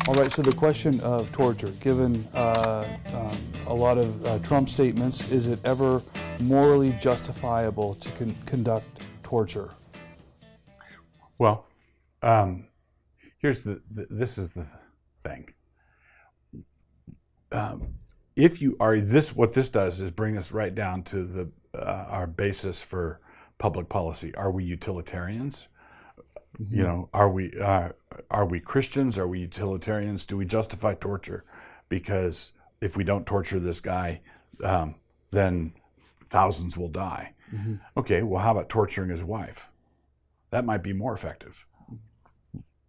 All right, so the question of torture, given a lot of Trump statements, is it ever morally justifiable to conduct torture? Well, here's this is the thing. If you are what this does is bring us right down to our basis for public policy. Are we utilitarians? Mm-hmm. You know, are we Christians? Are we utilitarians? Do we justify torture? Because if we don't torture this guy, then thousands will die. Mm-hmm. Okay, well, how about torturing his wife? That might be more effective.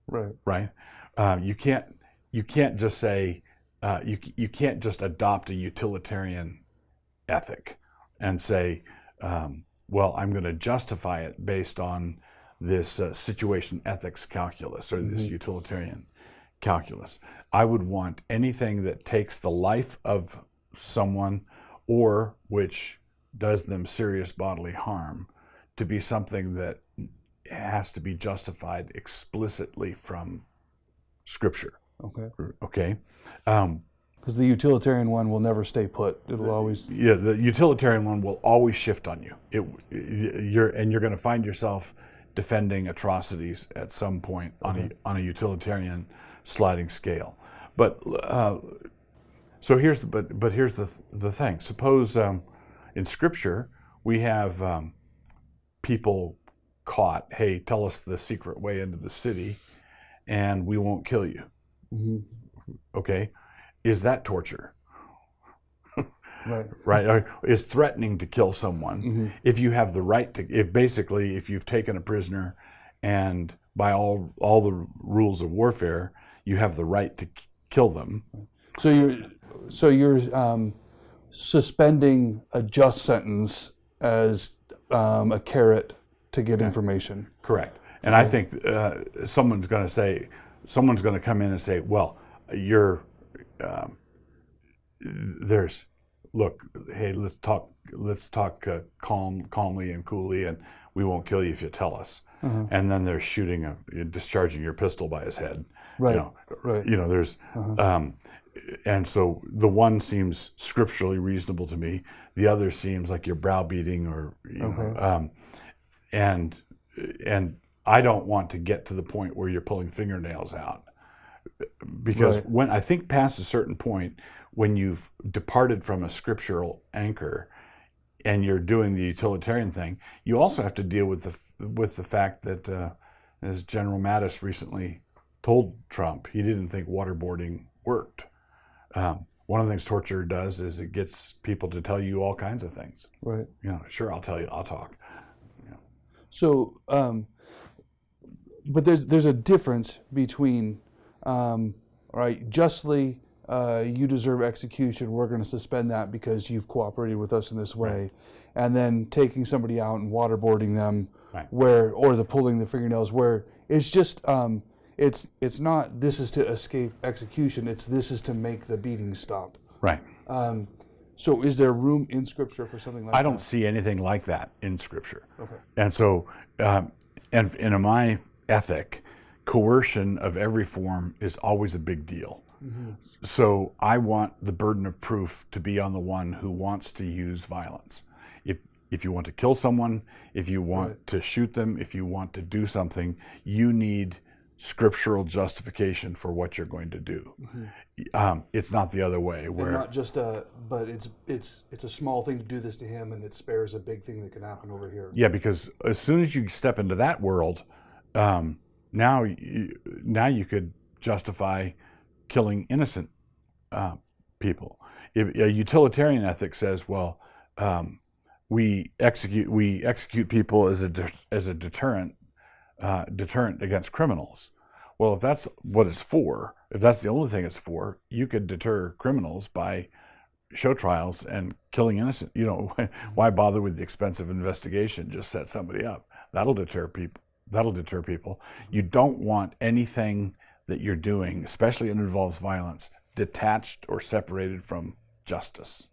Right. Right. You can't just say you can't just adopt a utilitarian ethic and say, well, I'm going to justify it based on this situation ethics calculus or this utilitarian calculus. I would want anything that takes the life of someone or which does them serious bodily harm to be something that has to be justified explicitly from Scripture. Okay. Okay. Because the utilitarian one will never stay put. It'll always. Yeah, the utilitarian one will always shift on you. You're going to find yourself defending atrocities at some point on a utilitarian sliding scale. But so here's the thing. Suppose in Scripture we have people caught. Hey, tell us the secret way into the city, and we won't kill you. Mm-hmm. Okay, is that torture? Right. Right. Is threatening to kill someone if you have the right to, if you've taken a prisoner and by all the rules of warfare, you have the right to kill them. So you're suspending a just sentence as a carrot to get information. Correct. And I think someone's going to come in and say, well, look, hey, let's talk calmly and coolly, and we won't kill you if you tell us. Uh-huh. And then they're discharging your pistol by his head. Right. Right. You know, there's, and so the one seems scripturally reasonable to me. The other seems like you're browbeating, or you know, and I don't want to get to the point where you're pulling fingernails out, because when I think past a certain point, when you've departed from a scriptural anchor and you're doing the utilitarian thing, you also have to deal with the fact that, as General Mattis recently told Trump, he didn't think waterboarding worked. One of the things torture does is it gets people to tell you all kinds of things. Right. You know, sure, I'll tell you, I'll talk. You know. So, but there's a difference between, all right, justly, you deserve execution, we're going to suspend that because you've cooperated with us in this way. Right. And then taking somebody out and waterboarding them, or the pulling the fingernails, where it's just, it's not this is to escape execution, this is to make the beating stop. Right. So is there room in Scripture for something like that? I don't see anything like that in Scripture. Okay. And so, and in my ethic, coercion of every form is always a big deal. Mm-hmm. So I want the burden of proof to be on the one who wants to use violence. If you want to kill someone, if you want to shoot them, if you want to do something, you need scriptural justification for what you're going to do. Mm-hmm. It's not the other way, where and not just but it's a small thing to do this to him, and it spares a big thing that can happen over here. Yeah, because as soon as you step into that world, now you could justify killing innocent people. A utilitarian ethic says, well, we execute people as a deterrent against criminals. Well, if that's what it's for, if that's the only thing it's for, you could deter criminals by show trials and killing innocent. You know, why bother with the expensive investigation? Just set somebody up. That'll deter people. You don't want anything that you're doing, especially if it involves violence, detached or separated from justice.